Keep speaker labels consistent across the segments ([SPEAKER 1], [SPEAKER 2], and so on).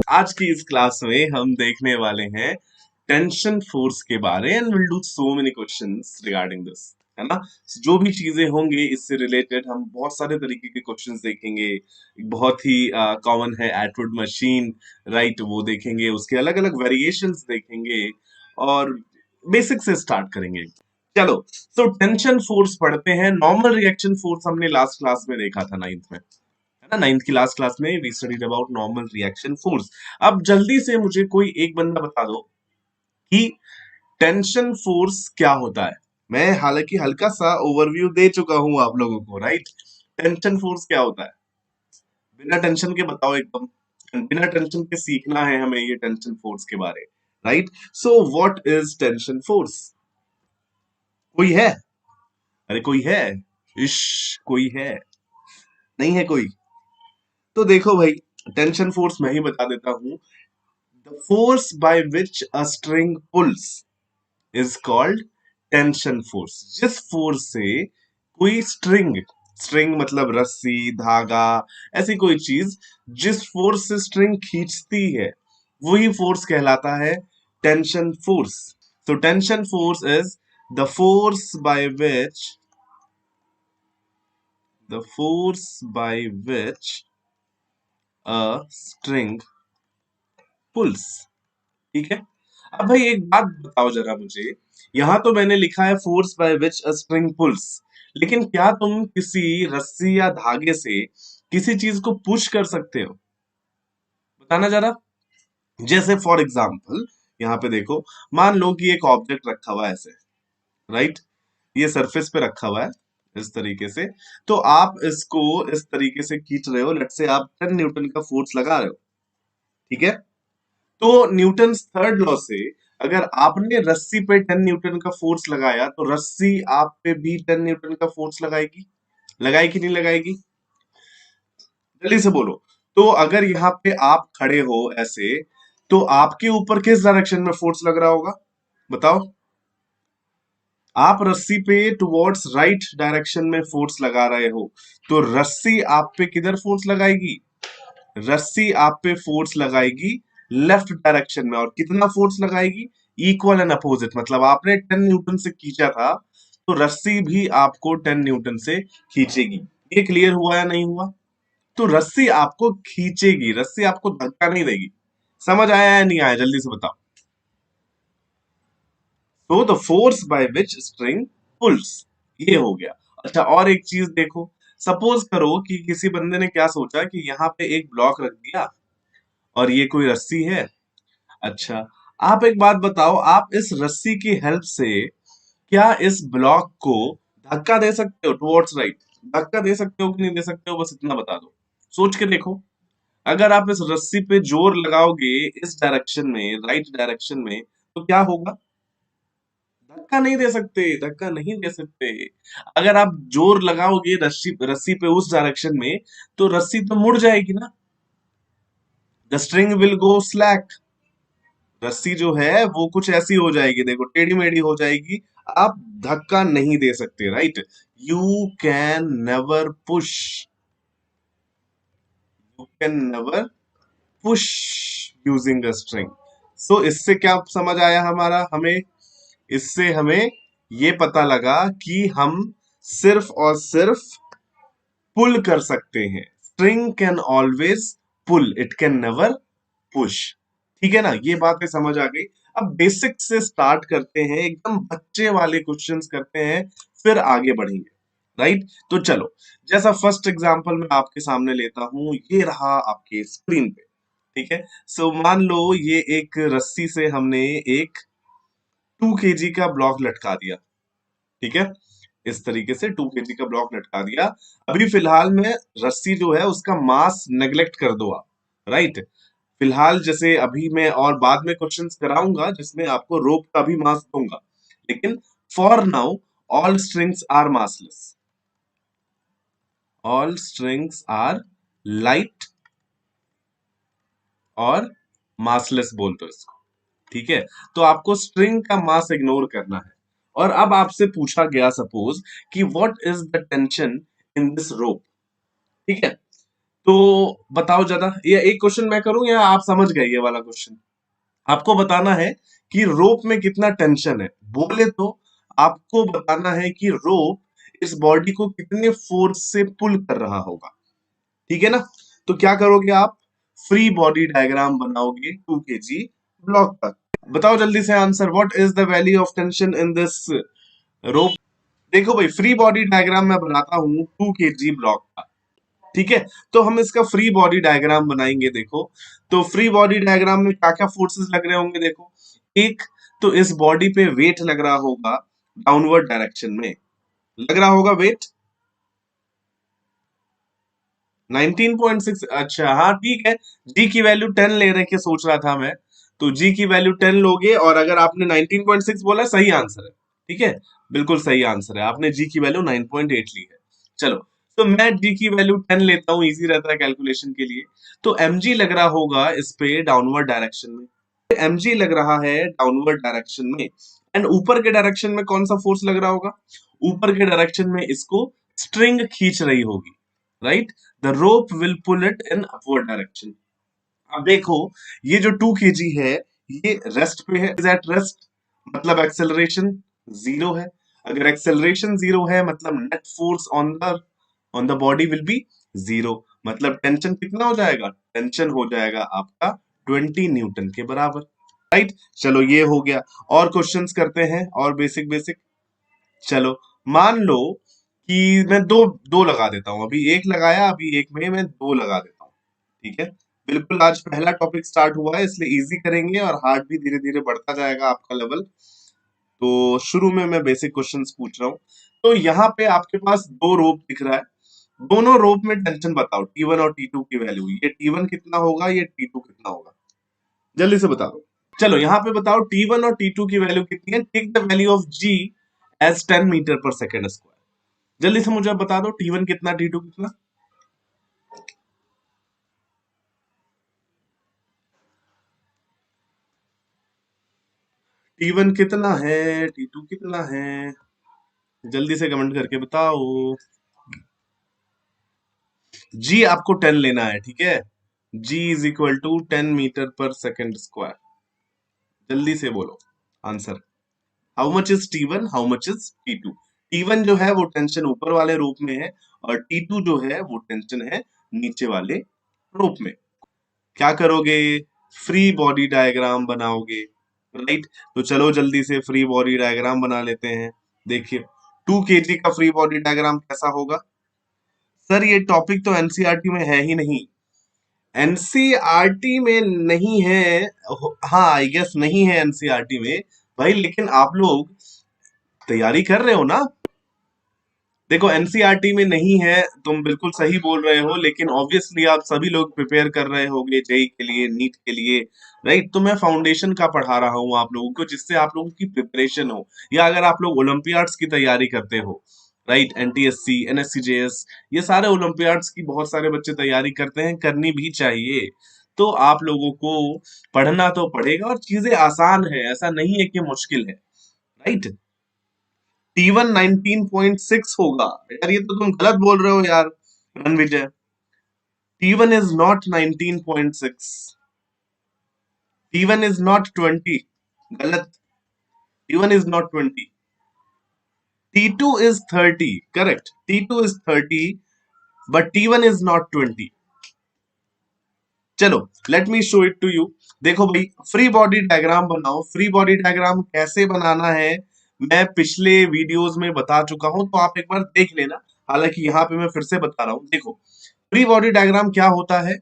[SPEAKER 1] आज की इस क्लास में हम देखने वाले हैं टेंशन फोर्स के बारे and will do so many questions regarding this, है ना। जो भी चीजें होंगे इससे रिलेटेड हम बहुत सारे तरीके के क्वेश्चंस देखेंगे। बहुत ही कॉमन है एटवुड मशीन, राइट, वो देखेंगे, उसके अलग अलग वेरिएशंस देखेंगे और बेसिक से स्टार्ट करेंगे। चलो, तो टेंशन फोर्स पढ़ते हैं। नॉर्मल रिएक्शन फोर्स हमने लास्ट क्लास में देखा था, नाइन्थ में, है ना। नाइन्थ की लास्ट क्लास में we studied about normal reaction force. अब जल्दी से मुझे कोई एक बंदा बता दो कि टेंशन फोर्स क्या होता है। मैं हालांकि हल्का सा ओवरव्यू दे चुका हूं आप लोगों को, राइट। टेंशन फोर्स क्या होता है, बिना टेंशन के बताओ एकदम। बिना टेंशन के सीखना है हमें ये टेंशन फोर्स के बारे, right. So what is tension force? कोई है? अरे कोई है? इश, कोई है? नहीं है कोई? तो देखो भाई, टेंशन फोर्स मैं ही बता देता हूं। The force by which a string pulls is called tension force। जिस फोर्स से कोई स्ट्रिंग, स्ट्रिंग मतलब रस्सी, धागा, ऐसी कोई चीज, जिस फोर्स से स्ट्रिंग खींचती है वही फोर्स कहलाता है tension force. So tension force is the force by which the force by which a string pulls। ठीक है। अब भाई एक बात बताओ जरा मुझे, यहां तो मैंने लिखा है force by which a string pulls, लेकिन क्या तुम किसी रस्सी या धागे से किसी चीज को पुश कर सकते हो? बताना जरा। जैसे फॉर एग्जाम्पल, यहाँ पे देखो, मान लो कि एक ऑब्जेक्ट रखा हुआ है ऐसे, राइट। ये सरफेस पे रखा हुआ है इस तरीके से। तो आप इसको इस तरीके से खींच रहे हो, लेट से आप 10 न्यूटन का फोर्स लगा रहे हो, ठीक है। तो न्यूटन थर्ड लॉ से अगर आपने रस्सी पे 10 न्यूटन का फोर्स लगाया तो रस्सी आप पे भी 10 न्यूटन का फोर्स लगाएगी। लगाएगी नहीं लगाएगी? जल्दी से बोलो। तो अगर यहाँ पे आप खड़े हो ऐसे, तो आपके ऊपर किस डायरेक्शन में फोर्स लग रहा होगा? बताओ। आप रस्सी पे टुवर्ड्स राइट डायरेक्शन में फोर्स लगा रहे हो, तो रस्सी आप पे किधर फोर्स लगाएगी? रस्सी आप पे फोर्स लगाएगी लेफ्ट डायरेक्शन में। और कितना फोर्स लगाएगी? Equal and opposite. मतलब आपने 10 न्यूटन से खींचा था, तो रस्सी भी आपको 10 न्यूटन से खींचेगी। ये क्लियर हुआ या नहीं हुआ? तो रस्सी आपको खींचेगी, रस्सी आपको धक्का नहीं देगी। समझ आया या नहीं आया? जल्दी से बताओ। तो the force by which string pulls, ये हो गया। अच्छा, और एक चीज देखो। सपोज करो कि किसी बंदे ने क्या सोचा कि यहाँ पे एक ब्लॉक रख दिया और ये कोई रस्सी है। अच्छा, आप एक बात बताओ, आप इस रस्सी की हेल्प से क्या इस ब्लॉक को धक्का दे सकते हो टुवर्ड्स राइट? धक्का दे सकते हो कि नहीं दे सकते हो? बस इतना बता दो। सोच के देखो। अगर आप इस रस्सी पे जोर लगाओगे इस डायरेक्शन में, राइट डायरेक्शन में, तो क्या होगा? धक्का नहीं दे सकते, धक्का नहीं दे सकते। अगर आप जोर लगाओगे रस्सी रस्सी पे उस डायरेक्शन में, तो रस्सी तो मुड़ जाएगी ना। The string will go slack. रस्सी जो है वो कुछ ऐसी हो जाएगी, देखो, टेढ़ी मेढ़ी हो जाएगी। आप धक्का नहीं दे सकते, right. You can never push, you can never push using a string. So इससे क्या समझ आया हमारा हमें? इससे हमें ये पता लगा कि हम सिर्फ और सिर्फ पुल कर सकते हैं। String can always pull, it can never push. ठीक है ना, ये बातें समझ आ गई। अब बेसिक से स्टार्ट करते हैं, एकदम बच्चे वाले क्वेश्चंस करते हैं, फिर आगे बढ़ेंगे, राइट। तो चलो, जैसा फर्स्ट एग्जांपल मैं आपके सामने लेता हूं, ये रहा आपके स्क्रीन पे, ठीक है। सो मान लो ये एक रस्सी से हमने एक 2 kg का ब्लॉक लटका दिया, ठीक है। इस तरीके से 2 kg का ब्लॉक लटका दिया। अभी फिलहाल में रस्सी जो है उसका मास नेग्लेक्ट कर दो आप, राइट। फिलहाल जैसे अभी मैं और बाद में क्वेश्चंस कराऊंगा जिसमें आपको रोप का भी मास दूंगा, लेकिन for now all strings are massless. All strings are light और मासलेस बोल दो इसको, ठीक है। तो आपको स्ट्रिंग का मास इग्नोर करना है। और अब आपसे पूछा गया सपोज कि what is the tension in this रोप, ठीक है। तो बताओ जरा, ये एक क्वेश्चन मैं करूं या आप समझ गए ये वाला क्वेश्चन? आपको बताना है कि रोप में कितना टेंशन है। बोले तो आपको बताना है कि रोप इस बॉडी को कितने फोर्स से पुल कर रहा होगा। ठीक है ना? तो क्या करोगे आप? फ्री बॉडी डायग्राम बनाओगे 2 kg ब्लॉक का। बताओ जल्दी से answer, what is the value of tension in this रोप? देखो भाई, फ्री बॉडी डायग्राम मैं बनाता हूं 2 kg ब्लॉक का। ठीक है, तो हम इसका फ्री बॉडी डायग्राम बनाएंगे। देखो, तो फ्री बॉडी डायग्राम में क्या क्या फोर्सेस लग रहे होंगे? देखो, एक तो इस बॉडी पे वेट लग रहा होगा डाउनवर्ड डायरेक्शन में, लग रहा होगा वेट 19.6। अच्छा, हाँ ठीक है। जी की वैल्यू 10 ले रखे सोच रहा था मैं, तो जी की वैल्यू 10 लोगे, और अगर आपने 19.6 बोला, सही आंसर है। ठीक है, बिल्कुल सही आंसर है, आपने जी की वैल्यू 9.8 ली है। चलो, तो मैं जी की वैल्यू 10 लेता हूँ, इजी रहता है कैलकुलेशन के लिए। तो mg लग रहा होगा इस पे डाउनवर्ड डायरेक्शन में, mg लग रहा है डाउनवर्ड डायरेक्शन में। एंड ऊपर के डायरेक्शन में कौन सा फोर्स लग रहा होगा? ऊपर के डायरेक्शन में इसको स्ट्रिंग खींच रही होगी, right? The rope will pull it in upward direction. अब देखो, ये जो 2 kg है, ये रेस्ट पे है, इज एट रेस्ट, मतलब एक्सेलरेशन जीरो है। अगर एक्सेलरेशन जीरो है, मतलब net force on the body will be zero. मतलब टेंशन कितना हो जाएगा? टेंशन हो जाएगा आपका 20 न्यूटन के बराबर, राइट? चलो, ये हो गया। और क्वेश्चंस करते हैं, और बेसिक बेसिक। चलो, मान लो कि मैं दो दो लगा देता हूं, अभी एक लगाया, अभी एक में मैं दो लगा देता हूं। ठीक है, बिल्कुल। आज पहला टॉपिक स्टार्ट हुआ है, इसलिए इजी करेंगे, और हार्ड भी धीरे धीरे बढ़ता जाएगा आपका लेवल। तो शुरू में मैं बेसिक क्वेश्चंस पूछ रहा हूँ। तो यहाँ पे आपके पास दो रोप दिख रहा है, दोनों रोप में टेंशन बताओ, T1 और T2 की वैल्यू। ये T1 कितना होगा, ये T2 कितना होगा? जल्दी से बताओ। चलो, यहाँ पे बताओ T1 और T2 की वैल्यू कितनी है। Take the value of G as 10 metre per second square. जल्दी से मुझे बता दो, T1 कितना, T2 कितना? T1 कितना है, T2 कितना है? जल्दी से कमेंट करके बताओ। जी आपको 10 लेना है, ठीक है? जी is equal to 10 metre per second square. जल्दी से बोलो answer. How much is T1, how much is T2? T1 जो है वो टेंशन ऊपर वाले रूप में है, और T2 जो है वो टेंशन है नीचे वाले रूप में। क्या करोगे? फ्री बॉडी डायग्राम बनाओगे, राइट? तो चलो जल्दी से फ्री बॉडी डायग्राम बना लेते हैं। देखिए, 2 kg का फ्री बॉडी डायग्राम कैसा होगा? सर, ये टॉपिक तो एनसीईआरटी में है ही नहीं। एनसीईआरटी में नहीं है। हाँ, आई गेस नहीं है एनसीईआरटी में भाई, लेकिन आप लोग तैयारी कर रहे हो ना? देखो, एनसीईआरटी में नहीं है, तुम बिल्कुल सही बोल रहे हो, लेकिन ऑब्वियसली आप सभी लोग प्रिपेयर कर रहे होगे जेई के लिए, नीट के लिए, राइट? तो मैं फाउंडेशन का पढ़ा रहा हूँ आप लोगों को, जिससे आप लोगों की प्रिपरेशन हो। या अगर आप लोग ओलंपियाड्स की तैयारी करते हो, राइट, एनटीएससी, एनएससीजेएस, ये सारे ओलंपियाड्स की बहुत सारे बच्चे तैयारी करते हैं, करनी भी चाहिए। तो आप लोगों को पढ़ना तो पड़ेगा, और चीजें आसान है, ऐसा नहीं है कि मुश्किल है, राइट? T1 19.6 होगा। यार, ये तो तुम गलत बोल रहे हो यार, Ranvijay. T1 is not 19.6। T1 is not 20। गलत। T1 is not 20। T2 is 30। Correct। T2 is 30, but T1 is not 20। चलो, let me show it to you. देखो भाई, फ्री बॉडी डायग्राम बनाओ। फ्री बॉडी डायग्राम कैसे बनाना है मैं पिछले वीडियोस में बता चुका हूं, तो आप एक बार देख लेना। हालांकि यहाँ पे मैं फिर से बता रहा हूँ। देखो, फ्री बॉडी डायग्राम क्या होता है?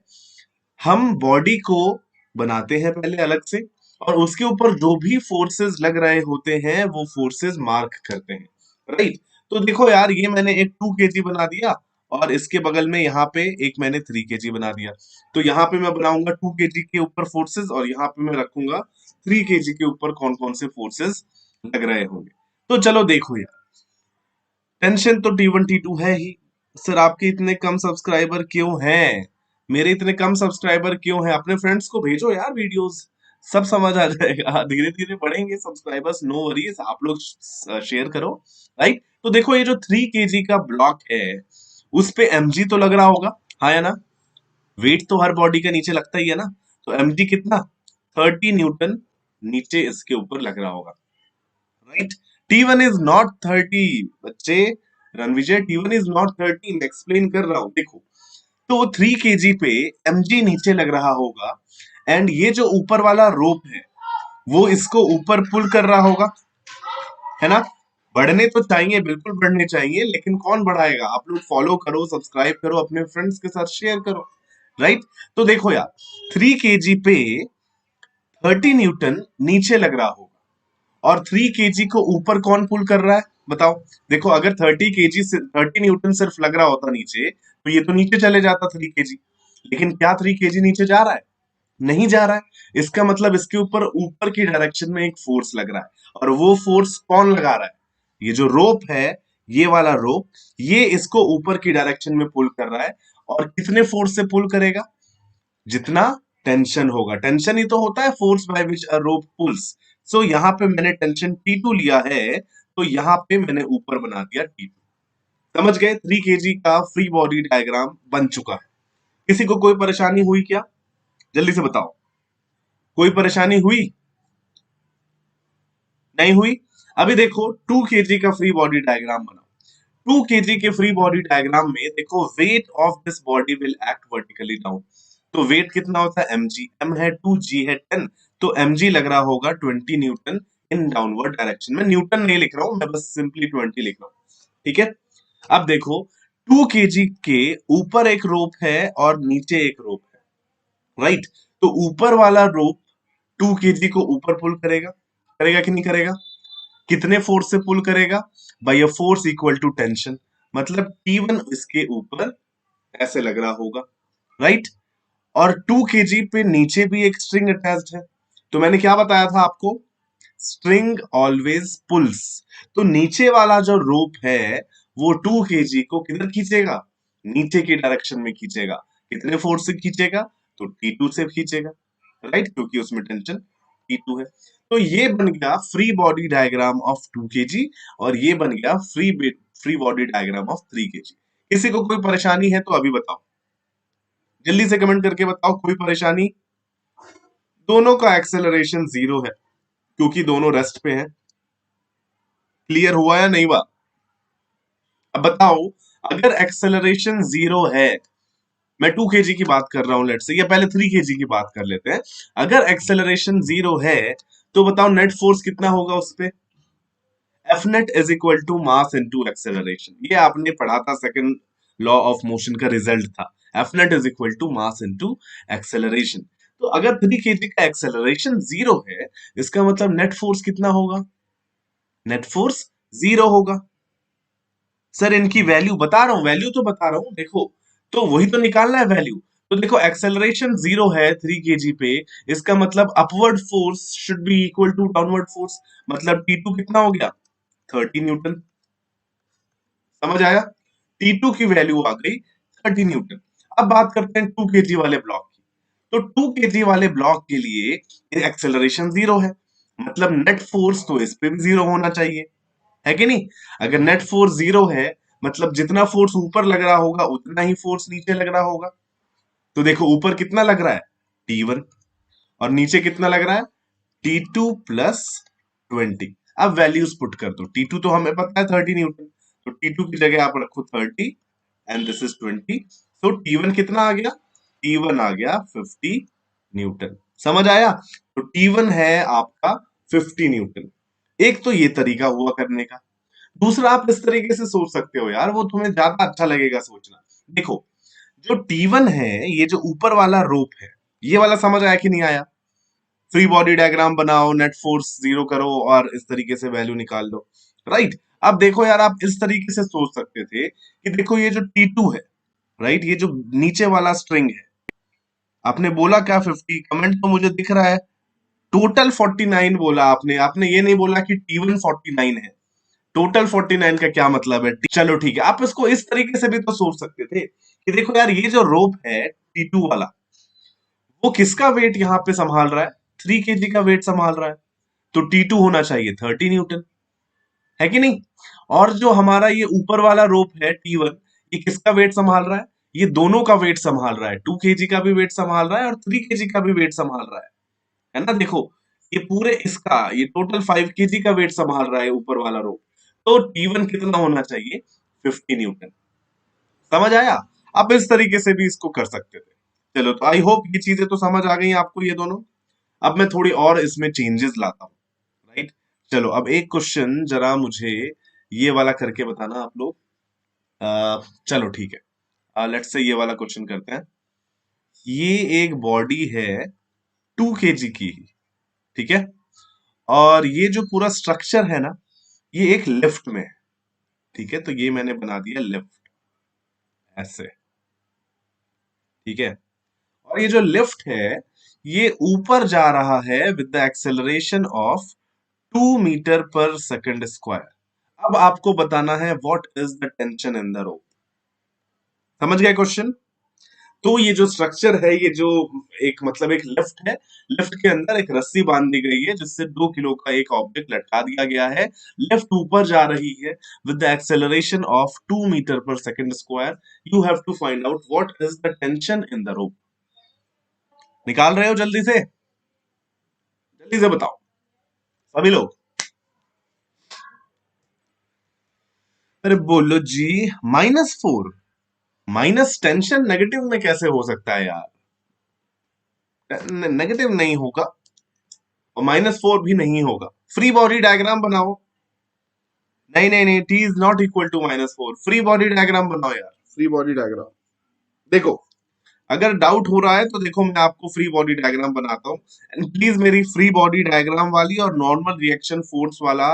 [SPEAKER 1] हम बॉडी को बनाते हैं पहले अलग से, और उसके ऊपर जो भी फोर्सेस लग रहे होते हैं वो फोर्सेस मार्क करते हैं, राइट? तो देखो यार, ये मैंने एक 2 kg बना दिया, और इसके बगल में यहाँ पे एक मैंने 3 kg बना दिया। तो यहाँ पे मैं बनाऊंगा 2 kg के ऊपर फोर्सेस, और यहाँ पे मैं रखूंगा 3 kg के ऊपर कौन कौन से फोर्सेस लग रहे होंगे। तो चलो देखो यार, टेंशन तो T1 T2 है ही। सर, आपके इतने कम सब्सक्राइबर क्यों हैं? मेरे इतने कम सब्सक्राइबर क्यों हैं? अपने फ्रेंड्स को भेजो यार वीडियोस, सब समझ आ जाएगा। धीरे धीरे बढ़ेंगे सब्सक्राइबर्स, नो वरीज, आप लोग शेयर करो, राइट? तो देखो, ये जो 3 kg का ब्लॉक है, उस पे mg तो लग रहा होगा, हाँ या ना? वेट तो हर बॉडी का नीचे लगता ही है ना, तो mg कितना 30 न्यूटन नीचे इसके ऊपर लग रहा होगा, राइट। T1 इज नॉट 30 बच्चे, रणविजय T1 इज नॉट 30, मैं एक्सप्लेन कर रहा हूं, देखो। तो 3 kg पे mg नीचे लग रहा होगा, एंड ये जो ऊपर वाला रोप है वो इसको ऊपर पुल कर रहा होगा, है ना। बढ़ने तो चाहिए, बिल्कुल बढ़ने चाहिए, लेकिन कौन बढ़ाएगा? आप लोग फॉलो करो, सब्सक्राइब करो, अपने फ्रेंड्स के साथ शेयर करो, राइट। तो देखो यार, 3 kg पे 30 न्यूटन नीचे लग रहा होगा, और 3 kg को ऊपर कौन पुल कर रहा है बताओ। देखो, अगर 30 kg से 30 न्यूटन सिर्फ लग रहा होता नीचे, तो ये तो नीचे चले जाता 3 kg, लेकिन क्या 3 kg नीचे जा रहा है? नहीं जा रहा है। इसका मतलब इसके ऊपर ऊपर की डायरेक्शन में एक फोर्स लग रहा है, और वो फोर्स कौन लगा रहा है? ये जो रोप है, ये वाला रोप, ये इसको ऊपर की डायरेक्शन में पुल कर रहा है। और कितने फोर्स से पुल करेगा? जितना टेंशन होगा, टेंशन ही तो होता है force by which a rope pulls. So यहाँ पे मैंने टेंशन T2 लिया है, तो यहाँ पे मैंने ऊपर बना दिया T2। समझ गए? 3 kg का फ्री बॉडी डायग्राम बन चुका है। किसी को कोई परेशानी हुई क्या? जल्दी से बताओ, कोई परेशानी हुई? नहीं हुई? अभी देखो 2 kg का फ्री बॉडी डायग्राम बना। 2 kg के फ्री बॉडी डायग्राम में देखो, weight of this body will act vertically down. तो वेट कितना होता है? mg, m है 2, g है 10, तो mg लग रहा होगा 20 न्यूटन इन डाउनवर्ड डायरेक्शन में। न्यूटन नहीं लिख रहा हूं मैं, बस सिंपली 20 लिख रहा हूं, ठीक है। अब देखो, 2 kg के ऊपर एक रोप है और नीचे एक रोप है, राइट। तो ऊपर वाला रोप 2 kg को ऊपर पुल करेगा, करेगा कि नहीं करेगा? कितने फोर्स से पुल करेगा? By a force equal to tension. मतलब T1 इसके ऊपर ऐसे लग रहा होगा, राइट। और 2 kg पे नीचे भी एक स्ट्रिंग अटैच्ड है। तो मैंने क्या बताया था आपको? String always pulls. तो नीचे वाला जो रोप है वो 2 kg को किधर खींचेगा? नीचे की डायरेक्शन में खींचेगा। कितने फोर्स से खींचेगा? तो T2 से खींचेगा, राइट, क्योंकि उसमें टेंशन T2 है। तो ये बन गया free body diagram of 2 kg, और ये बन गया free body diagram of 3 kg। किसी को कोई परेशानी है तो अभी बताओ, जल्दी से कमेंट करके बताओ, कोई परेशानी? दोनों का एक्सेलरेशन 0 है, क्योंकि दोनों रेस्ट पे हैं। क्लियर हुआ या नहीं हुआ? अब बताओ, अगर एक्सेलरेशन 0 है, मैं 2 kg की बात कर रहा हूं लेट से, या पहले 3 kg की बात कर लेते हैं। अगर एक्सेलरेशन 0 है, तो बताओ नेट फोर्स कितना होगा उस पे? F net is equal to mass into acceleration. ये आपने पढ़ा था, सेकंड लॉ ऑफ मोशन का रिजल्ट था। F net is equal to mass into acceleration. तो अगर 3 kg का एक्सेलरेशन 0 है, इसका मतलब नेट फोर्स कितना होगा? नेट फोर्स 0 होगा। सर इनकी वैल्यू बता रहा हूं, वैल्यू तो बता रहा हूं, देखो। तो वही तो निकालना है वैल्यू। तो देखो, एक्सेलरेशन 0 है 3 kg पे, इसका मतलब upward force should be equal to downward force. मतलब T2 कितना हो गया? 30 न्यूटन। समझ आया? T2 की वैल्यू आ गई 30 न्यूटन। अब बात करते हैं 2 kg वाले ब्लॉक की। तो 2 kg वाले ब्लॉक के लिए एक्सेलरेशन 0 है, मतलब नेट फोर्स तो इस पे भी 0 होना चाहिए, है कि नहीं? अगर नेट फोर्स 0 है, मतलब जितना फोर्स ऊपर लग रहा होगा उतना ही फोर्स नीचे लग रहा होगा। तो देखो, ऊपर कितना लग रहा है? T1। और नीचे कितना लग रहा है? T2 plus 20। अब वैल्यूज पुट कर दो। T2 तो हमें पता है 30 न्यूटन, तो T2 की जगह आप रखो 30, एंड दिस इज 20। तो T1 कितना आ गया? T1 आ गया 50 न्यूटन। समझ आया? तो T1 है आपका 50 न्यूटन। एक तो ये तरीका हुआ करने का। दूसरा, आप इस तरीके से सोच सकते हो यार, वो तुम्हें ज्यादा अच्छा लगेगा सोचना। देखो, जो T1 है, ये जो ऊपर वाला रोप है, ये वाला समझ आया कि नहीं आया? फ्री बॉडी डायग्राम बनाओ, नेट फोर्स 0 करो, और इस तरीके से वैल्यू निकाल लो, राइट। अब देखो यार, आप इस तरीके से सोच सकते थे कि देखो, ये जो T2 है, राइट, ये जो नीचे वाला स्ट्रिंग है, आपने बोला क्या 50? कमेंट तो मुझे दिख रहा है, टोटल 49 बोला आपने। आपने ये नहीं बोला कि T1 49 है। टोटल 49 का क्या मतलब है? चलो ठीक है, आप इसको इस तरीके से भी तो सोच सकते थे कि देखो यार, ये जो रोप है T2 वाला, वो किसका वेट यहाँ पे संभाल रहा है? 3 kg का वेट संभाल रहा है। तो T2 होना चाहिए 30 न्यूटन, है कि नहीं? और जो हमारा ये ऊपर वाला रोप है T1, ये किसका वेट संभाल रहा है? ये दोनों का वेट संभाल रहा है, 2 kg का भी वेट संभाल रहा है और 3 kg का भी वेट संभाल रहा है ना। देखो ये पूरे इसका ये टोटल 5 kg का वेट संभाल रहा है ऊपर वाला रोप। तो T1 कितना होना चाहिए? 50 न्यूटन। समझ आया? आप इस तरीके से भी इसको कर सकते थे। चलो, तो आई होप ये चीजें तो समझ आ गई आपको ये दोनों। अब मैं थोड़ी और इसमें चेंजेस लाता हूँ। राइट। चलो, अब एक क्वेश्चन जरा मुझे ये वाला करके बताना आप लोग। चलो ठीक है, लेट्स से ये वाला क्वेश्चन करते हैं। ये एक बॉडी है 2 kg की ही, ठीक है। और ये जो पूरा स्ट्रक्चर है ना, ये एक लिफ्ट में है, ठीक है। तो ये मैंने बना दिया लिफ्ट ऐसे, ठीक है। और ये जो लिफ्ट है, ये ऊपर जा रहा है with the acceleration of 2 metre per second square. अब आपको बताना है what is the tension in the rope. समझ गए क्वेश्चन? तो ये जो स्ट्रक्चर है, ये जो एक मतलब एक लिफ्ट है, लिफ्ट के अंदर एक रस्सी बांध दी गई है जिससे 2 किलो का एक ऑब्जेक्ट लटका दिया गया है। लिफ्ट ऊपर जा रही है with the acceleration of 2 metre per second square. You have to find out what is the tension in the rope. निकाल रहे हो जल्दी से? जल्दी से बताओ सभी लोग। अरे बोलो जी। -4? माइनस टेंशन नेगेटिव में कैसे हो सकता है यार? नेगेटिव नहीं होगा और -4 भी नहीं होगा। फ्री बॉडी डायग्राम बनाओ। नहीं नहीं नहीं, T is not equal to -4। Free body diagram बनाओ यार, फ्री बॉडी डायग्राम। देखो, अगर डाउट हो रहा है तो देखो मैं आपको फ्री बॉडी डायग्राम बनाता हूँ। एंड प्लीज मेरी फ्री बॉडी डायग्राम वाली और नॉर्मल रिएक्शन फोर्स वाला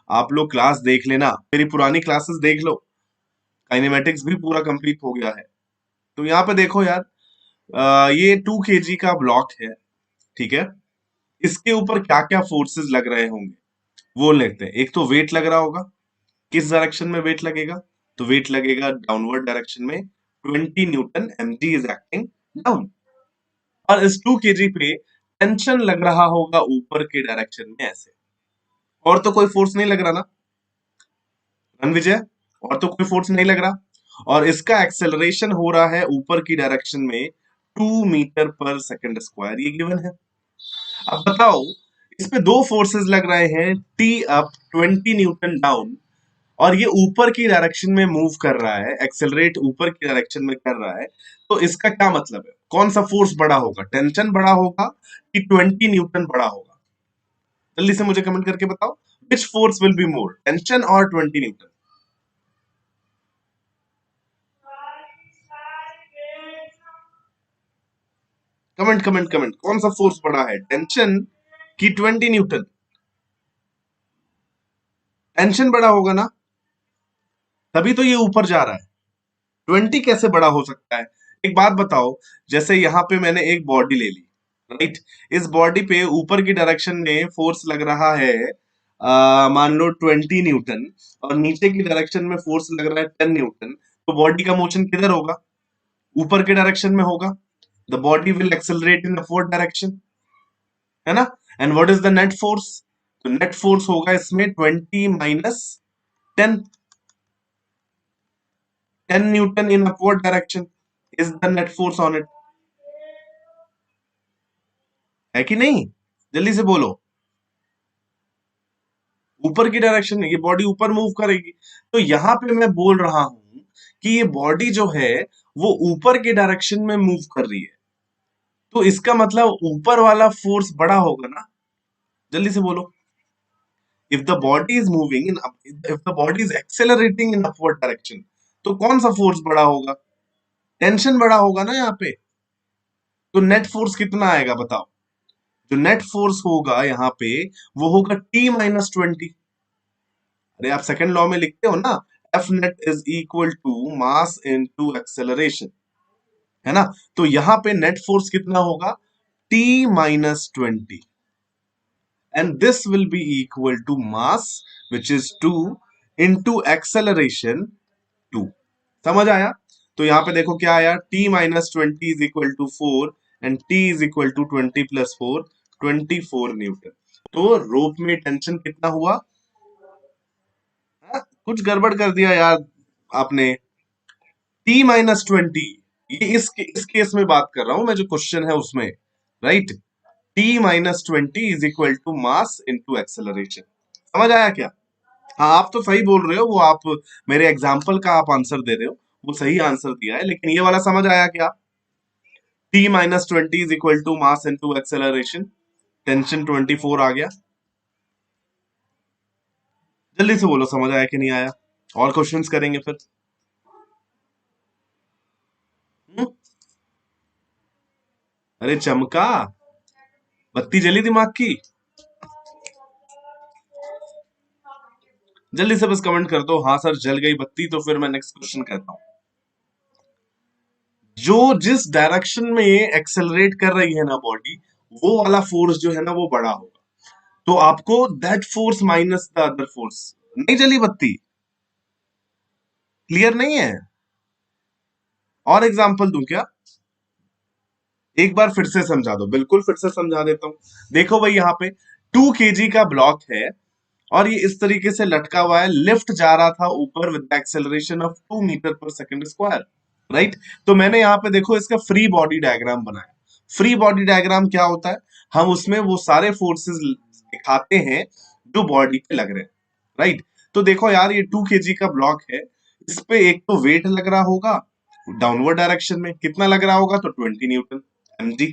[SPEAKER 1] आप लोग क्लास देख लेना, मेरी पुरानी क्लासेस देख लो। काइनेमेटिक्स भी पूरा कंप्लीट हो गया है। तो यहाँ पे देखो यार, ये 2 kg का ब्लॉक है, ठीक है। इसके ऊपर क्या क्या फोर्सेस लग रहे होंगे वो लेते हैं। एक तो वेट लग रहा होगा। किस डायरेक्शन में वेट लगेगा? तो वेट लगेगा डाउनवर्ड डायरेक्शन में। 20 Newton mg is acting down. और इस 2 kg पे टेंशन लग रहा होगा ऊपर के डायरेक्शन में ऐसे। और तो कोई फोर्स नहीं लग रहा ना रणविजय? और तो कोई फोर्स नहीं लग रहा। और इसका एक्सेलरेशन हो रहा है ऊपर की डायरेक्शन में 2 मीटर पर सेकंड स्क्वायर, ये गिवन है। अब बताओ, इस पे दो फोर्सेस लग रहे हैं, टी अप, 20 न्यूटन डाउन। और ये ऊपर की डायरेक्शन में मूव कर रहा है, एक्सेलरेट ऊपर की डायरेक्शन में कर रहा है। तो इसका क्या मतलब है? कौन सा फोर्स बड़ा होगा? टेंशन बड़ा होगा कि 20 न्यूटन बड़ा होगा? जल्दी से मुझे कमेंट करके बताओ, which force will be more, tension और 20 न्यूटन? कमेंट कमेंट कमेंट, कौन सा फोर्स बड़ा है, टेंशन की 20 न्यूटन? टेंशन बड़ा होगा ना, तभी तो ये ऊपर जा रहा है। 20 कैसे बड़ा हो सकता है? एक बात बताओ, जैसे यहाँ पे मैंने एक बॉडी ले ली, राइट। इस बॉडी पे ऊपर की डायरेक्शन में फोर्स लग रहा है, मान लो 20 न्यूटन। और नीचे की डायरेक्शन में फोर्स लग रहा है 10 न्यूटन। तो बॉडी का मोशन किधर होगा? ऊपर के डायरेक्शन में होगा। The body will accelerate in upward direction, है ना। And what is the net force? तो नेट फोर्स होगा इसमें 20 minus 10। 10 Newton in upward direction is the net force on it, है कि नहीं? जल्दी से बोलो। ऊपर की डायरेक्शन में ये बॉडी ऊपर मूव करेगी। तो यहां पे मैं बोल रहा हूं कि ये बॉडी जो है वो ऊपर के डायरेक्शन में मूव कर रही है। तो इसका मतलब ऊपर वाला फोर्स बड़ा होगा ना। जल्दी से बोलो। If the body is moving in, if the body is accelerating in upward direction, तो कौन सा फोर्स बड़ा होगा? टेंशन बड़ा होगा ना यहाँ पे। तो नेट फोर्स कितना आएगा बताओ? जो नेट फोर्स होगा यहाँ पे वो होगा T-20। अरे आप सेकंड लॉ में लिखते हो ना, F net is equal to mass into acceleration, है ना। तो यहां पे नेट फोर्स कितना होगा? T-20। And this will be equal to mass which is 2 into acceleration 2। समझ आया? तो यहां पे देखो क्या आया, T-20 is equal to 4 and T is equal to 20 + 4, 24 newton. तो रोप में टेंशन कितना हुआ? हाँ, कुछ गड़बड़ कर दिया यार आपने। T-20 ये इस केस में बात कर रहा हूं मैं, जो क्वेश्चन है उसमें, right. T-20 is equal to mass into acceleration. समझ आया क्या? हाँ, आप तो सही बोल रहे हो, वो आप मेरे एग्जाम्पल का आप आंसर दे रहे हो, वो सही आंसर दिया है, लेकिन ये वाला समझ आया क्या? T-20 is equal to mass into acceleration, tension 24 आ गया। जल्दी से बोलो, समझ आया कि नहीं आया? और क्वेश्चंस करेंगे फिर। हम्म? अरे चमका, बत्ती जली दिमाग की। जल्दी से बस कमेंट कर दो, हाँ सर जल गई बत्ती, तो फिर मैं नेक्स्ट क्वेश्चन कहता हूं। जो जिस डायरेक्शन में एक्सेलरेट कर रही है ना बॉडी, वो वाला फोर्स जो है ना वो बड़ा होगा। तो आपको that force minus the other force. नहीं जली बत्ती? क्लियर नहीं है? और एग्जांपल दूं क्या? एक बार फिर से समझा दो, बिल्कुल फिर से समझा देता हूं। देखो भाई, यहाँ पे 2 kg का ब्लॉक है, और ये इस तरीके से लटका हुआ है, लिफ्ट जा रहा था ऊपर with acceleration of 2 metre per second square, right. तो मैंने यहाँ पे देखो इसका फ्री बॉडी डायग्राम बनाया। फ्री बॉडी डायग्राम क्या होता है? हम उसमें वो सारे फोर्सेस दिखाते हैं जो बॉडी पे लग रहे हैं, राइट। तो देखो यार, ये 2 kg का ब्लॉक है, इस पे एक तो वेट लग रहा होगा डाउनवर्ड डायरेक्शन में, कितना लग रहा होगा? तो 20 न्यूटन, mg,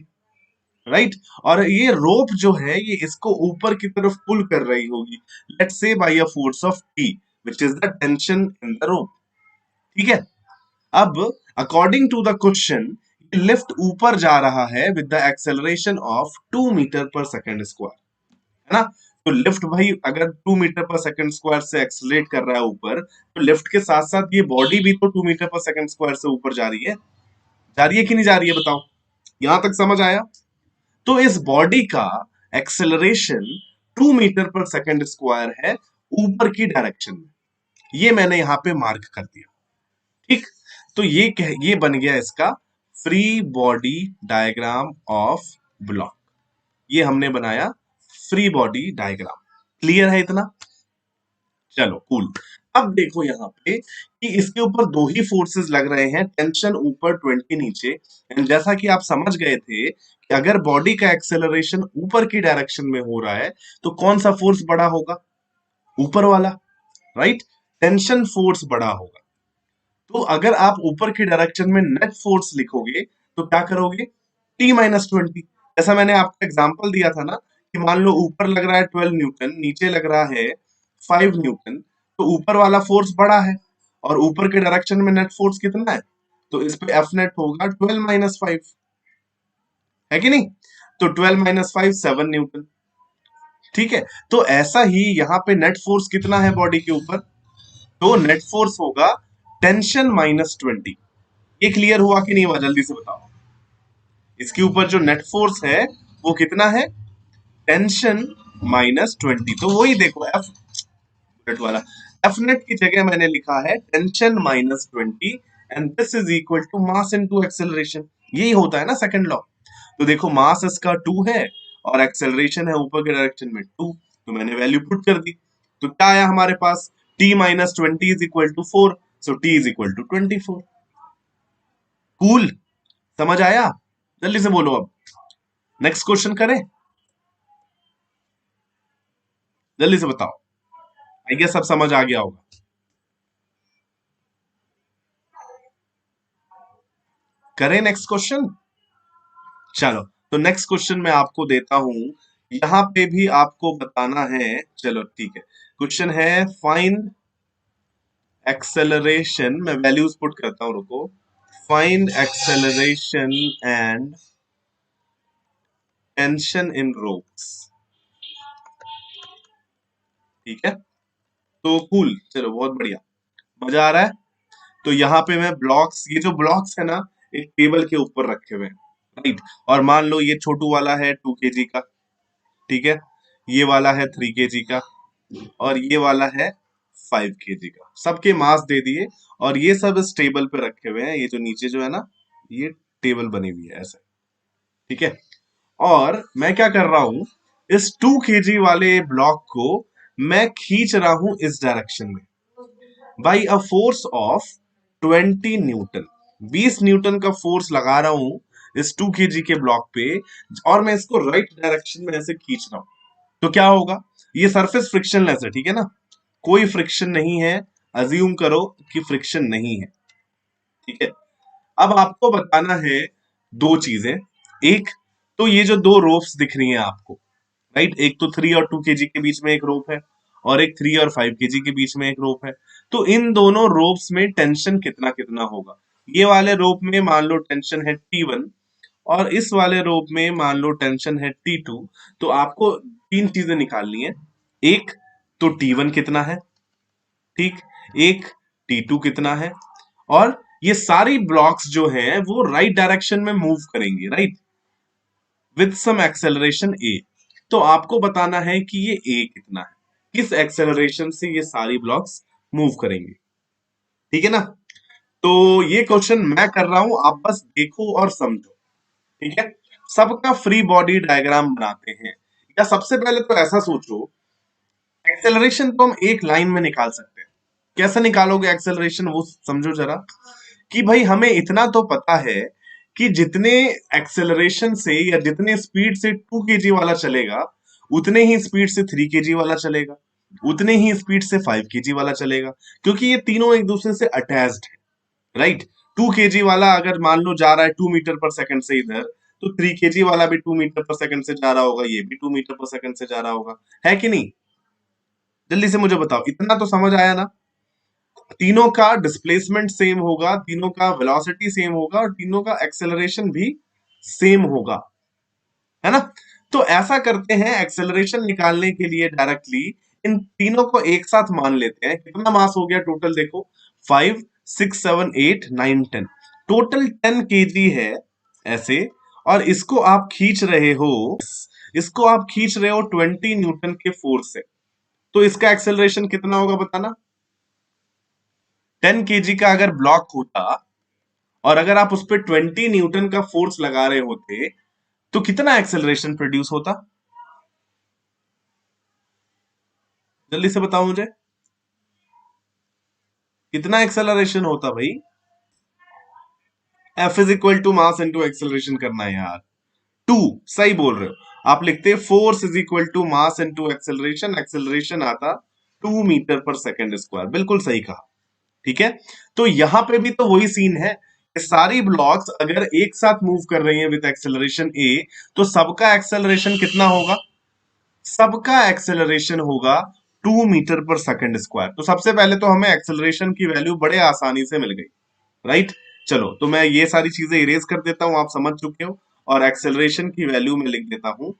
[SPEAKER 1] राइट। और ये रोप जो है ये इसको ऊपर की तरफ पुल कर रही होगी, let's say by a force of T, which is the tension in the rope. ठीक है। अब according to the question, lift ऊपर जा रहा है with the acceleration of 2 metre per second square, है ना। तो लिफ्ट भाई अगर 2 मीटर पर सेकंड स्क्वायर से एक्सेलरेट कर रहा है ऊपर, तो लिफ्ट के साथ साथ ये बॉडी भी तो 2 मीटर पर सेकंड स्क्वायर से ऊपर जा रही है। जा रही है कि नहीं जा रही है, बताओ। यहां तक समझ आया? तो इस बॉडी का acceleration 2 metre per second square है ऊपर की डायरेक्शन में। ये मैंने यहां पे मार्क कर दिया, ठीक। तो ये बन गया इसका free body diagram of block. ये हमने बनाया फ्री बॉडी डायग्राम। क्लियर है इतना? चलो कूल। अब देखो यहाँ पे कि इसके ऊपर दो ही फोर्सेस लग रहे हैं, टेंशन ऊपर 20 नीचे। एंड जैसा कि आप समझ गए थे कि अगर बॉडी का एक्सेलरेशन ऊपर की डायरेक्शन में हो रहा है, तो कौन सा फोर्स बड़ा होगा? ऊपर वाला, राइट। टेंशन फोर्स बड़ा होगा। तो अगर आप ऊपर की डायरेक्शन में नेट फोर्स लिखोगे तो क्या करोगे? T-20। जैसा मैंने आपको एग्जांपल दिया था ना, कि मान लो ऊपर लग रहा है 12 न्यूटन, नीचे लग रहा है 5 न्यूटन, तो ऊपर वाला फोर्स बड़ा है, और ऊपर के डायरेक्शन में नेट फोर्स कितना है? तो इस पे एफ नेट होगा 12 - 5, है कि नहीं? तो 12 - 5 7 न्यूटन। ठीक है। तो ऐसा ही यहाँ पे नेट फोर्स कितना है बॉडी के ऊपर? तो नेट फोर्स होगा टेंशन -20। ये क्लियर हुआ कि नहीं हुआ, जल्दी से बताओ। इसके ऊपर जो नेट फोर्स है वो कितना है? टेंशन -20। तो वही देखो, एफ नेट वाला, एफ नेट की जगह मैंने लिखा है tension -20, and this is equal to mass into acceleration. यही होता है ना सेकंड लॉ। तो देखो, मास इसका 2 है, और एक्सेलरेशन है ऊपर के डायरेक्शन में 2, तो मैंने वैल्यू पुट कर दी। तो क्या आया हमारे पास? T-20 is equal to 4, so T is equal to 24। Cool, समझ आया? जल्दी से बोलो अब। नेक्स्ट क्वेश्चन करें? जल्दी से बताओ। आई गेस सब समझ आ गया होगा। करें नेक्स्ट क्वेश्चन? चलो, तो नेक्स्ट क्वेश्चन मैं आपको देता हूं। यहां पे भी आपको बताना है। चलो ठीक है। क्वेश्चन है फाइंड एक्सेलरेशन, मैं वैल्यूज पुट करता हूं, रुको। Find acceleration and tension in ropes. ठीक है। तो कूल, चलो बहुत बढ़िया, मजा आ रहा है। तो यहाँ पे मैं ब्लॉक्स, ये जो ब्लॉक्स है ना, एक टेबल के ऊपर रखे हुए हैं, राइट। और मान लो ये छोटू वाला है 2 kg का, ठीक है। ये वाला है 3 kg का, और ये वाला है 5 kg का। सबके मास दे दिए, और ये सब इस टेबल पे रखे हुए हैं। ये जो नीचे जो है ना, ये टेबल बनी हुई है ऐसे, ठीक है। और मैं क्या कर रहा हूं, इस 2 kg वाले ब्लॉक को मैं खींच रहा हूं इस डायरेक्शन में by a force of 20 Newton. 20 Newton का फोर्स लगा रहा हूं इस 2 kg के ब्लॉक पे, और मैं इसको राइट डायरेक्शन में ऐसे खींच रहा हूं, तो क्या होगा? ये सरफेस फ्रिक्शनलेस है, ठीक है ना, कोई फ्रिक्शन नहीं है, अज्यूम करो कि फ्रिक्शन नहीं है, ठीक है। अब आपको बताना है दो चीजें। एक, तो ये जो दो रोप्स दिख रही हैं आपको, राइट, एक तो 3 और 2 kg के बीच में एक रोप है, और एक 3 और 5 kg के बीच में एक रोप है। तो इन दोनों रोप्स में टेंशन कितना कितना होगा? ये वाले रोप में मान लो टेंशन है T1, और इस वाले रोप में मान लो टेंशन है T2। तो आपको तीन चीजें निकालनी है। एक, तो T1 कितना है, ठीक, एक T2 कितना है, और ये सारी ब्लॉक्स जो हैं वो राइट डायरेक्शन में मूव करेंगे, राइट, विद सम एक्सेलरेशन ए। तो आपको बताना है कि ये ए कितना है, किस एक्सेलरेशन से ये सारी ब्लॉक्स मूव करेंगे, ठीक है ना। तो ये क्वेश्चन मैं कर रहा हूं, आप बस देखो और समझो, ठीक है। सबका फ्री बॉडी डायग्राम बनाते हैं, या सबसे पहले तो ऐसा सोचो, एक्सेलरेशन तो हम एक लाइन में निकाल सकते हैं। कैसे निकालोगे एक्सेलरेशन, वो समझो जरा। कि भाई हमें इतना तो पता है कि जितने एक्सेलरेशन से या जितने स्पीड से 2 kg वाला चलेगा, उतने ही स्पीड से 3 kg वाला चलेगा, उतने ही स्पीड से 5 kg वाला चलेगा, क्योंकि ये तीनों एक दूसरे से अटैच्ड है, राइट। 2 kg वाला अगर मान लो जा रहा है 2 मीटर पर सेकंड से इधर, तो 3 kg वाला भी 2 मीटर पर सेकंड से जा रहा होगा, ये भी 2 मीटर पर सेकंड से जा रहा होगा, है कि नहीं? जल्दी से मुझे बताओ, इतना तो समझ आया ना? तीनों का डिस्प्लेसमेंट सेम होगा, तीनों का वेलोसिटी सेम होगा, और तीनों का एक्सेलरेशन भी सेम होगा, है ना। तो ऐसा करते हैं, एक्सेलरेशन निकालने के लिए डायरेक्टली इन तीनों को एक साथ मान लेते हैं। कितना मास हो गया टोटल, देखो, 5, 6, 7, 8, 9, 10, टोटल 10 kg है ऐसे। और इसको आप खींच रहे हो 20 न्यूटन के फोर्स से। तो इसका एक्सेलरेशन कितना होगा बताना। 10 kg का अगर ब्लॉक होता, और अगर आप उस पर 20 न्यूटन का फोर्स लगा रहे होते, तो कितना एक्सेलरेशन प्रोड्यूस होता? जल्दी से बताओ मुझे, कितना एक्सेलरेशन होता भाई? F is equal to mass into acceleration करना है यार। टू, सही बोल रहे हो आप, लिखते force is equal to mass into acceleration, acceleration आता 2 मीटर पर सेकंड स्क्वायर, बिल्कुल सही कहा, ठीक है। तो यहां पे भी तो वही सीन है कि सारी ब्लॉक्स अगर एक साथ मूव कर रही हैं विद एक्सेलरेशन ए, तो सबका एक्सेलरेशन कितना होगा? सबका एक्सेलरेशन होगा 2 मीटर पर सेकंड स्क्वायर। तो सबसे पहले तो हमें एक्सेलरेशन की वैल्यू बड़े आसानी से मिल गई, राइट। चलो, तो मैं ये सारी चीजें इरेज कर देता हूं, आप समझ चुके हो, और एक्सेलरेशन की वैल्यू में लिख देता हूं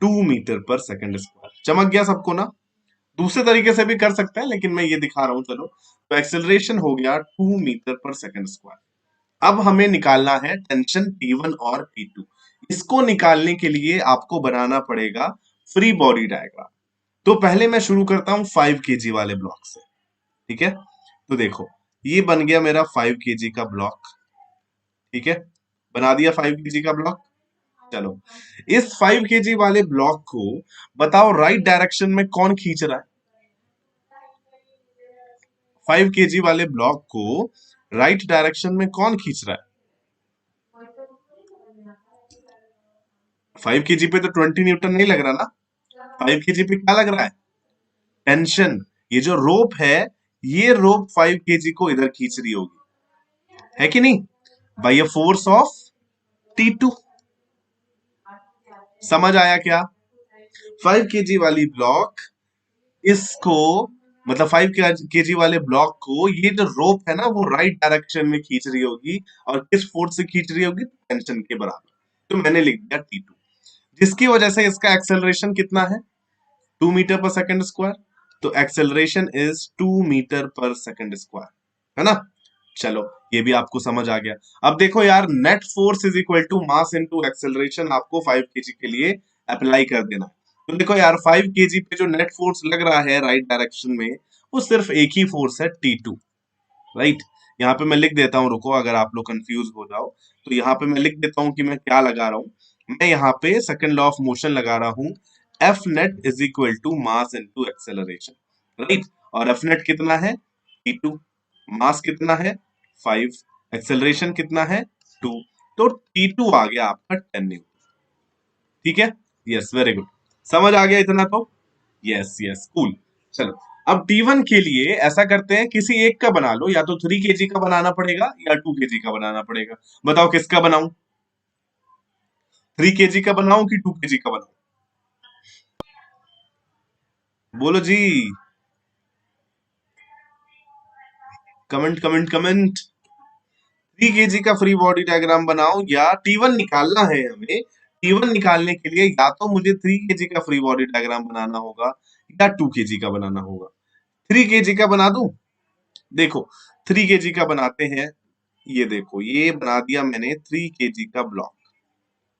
[SPEAKER 1] 2 मीटर पर सेकंड स्क्वायर। चमक गया सबको ना? दूसरे तरीके से भी कर सकते हैं, लेकिन मैं ये दिखा रहा हूं, चलो। तो एक्सेलरेशन हो गया 2 मीटर पर सेकंड स्क्वायर। अब हमें निकालना है टेंशन T1 और T2। इसको निकालने के लिए आपको बनाना पड़ेगा फ्री बॉडी डायग्राम। तो पहले मैं शुरू करता हूं 5 kg वाले ब्लॉक से, ठीक है। तो देखो, ये बन गया मेरा 5 kg का ब्लॉक, ठीक है, बना दिया 5 kg का ब्लॉक। चलो, इस 5 kg वाले ब्लॉक को बताओ राइट डायरेक्शन में कौन खींच रहा है? 5 kg वाले ब्लॉक को राइट डायरेक्शन में कौन खींच रहा है? 5 kg पे तो 20 न्यूटन नहीं लग रहा ना, 5 kg पे क्या लग रहा है? टेंशन। ये जो रोप है, ये रोप 5 kg को इधर खींच रही होगी, है कि नहीं, bye a force of T2। समझ आया क्या? 5 kg वाली ब्लॉक इसको, मतलब 5 kg वाले ब्लॉक को ये जो रोप है ना, वो राइट डायरेक्शन में खींच रही होगी, और किस फोर्स से खींच रही होगी? टेंशन के बराबर। तो मैंने लिख दिया T2, जिसकी वजह से इसका एक्सेलरेशन कितना है? 2 मीटर पर सेकंड स्क्वायर। तो acceleration is 2 metre per second square, है ना। चलो, ये भी आपको समझ आ गया। अब देखो यार, net force is equal to mass into acceleration आपको 5 kg के लिए अप्लाई कर देना है। तो देखो यार, 5 kg पे जो नेट फोर्स लग रहा है राइट डायरेक्शन में, वो सिर्फ एक ही फोर्स है, T2, राइट। यहाँ पे मैं लिख देता हूँ, रुको, अगर आप लोग कंफ्यूज हो जाओ, तो यहाँ पे मैं लिख देता हूँ कि मैं क्या लगा रहा हूँ। मैं यहाँ पे सेकंड लॉ ऑफ मोशन लगा रहा हूँ, F net is equal to mass into acceleration, right. और एफ नेट कितना है? T2। मास कितना है? 5। एक्सेलरेशन कितना है 2, तो T2 आ गया आपका 10 न्यूटन। ठीक है, यस वेरी गुड, समझ आ गया इतना तो, यस यस कूल। चलो अब T1 के लिए ऐसा करते हैं, किसी एक का बना लो, या तो 3 kg का बनाना पड़ेगा या 2 kg का बनाना पड़ेगा। बताओ किसका बनाऊं, 3 kg का बनाऊं कि 2 kg का बनाऊं? बोलो जी, कमेंट कमेंट कमेंट। 3 kg का फ्री बॉडी डायग्राम बनाओ या T1 निकालना है हमें, T1 निकालने के लिए या तो मुझे 3 kg का फ्री बॉडी डायग्राम बनाना होगा या 2 kg का बनाना होगा। 3 kg का बना दूं, देखो 3 kg का बनाते हैं, ये देखो ये बना दिया मैंने 3 kg का ब्लॉक।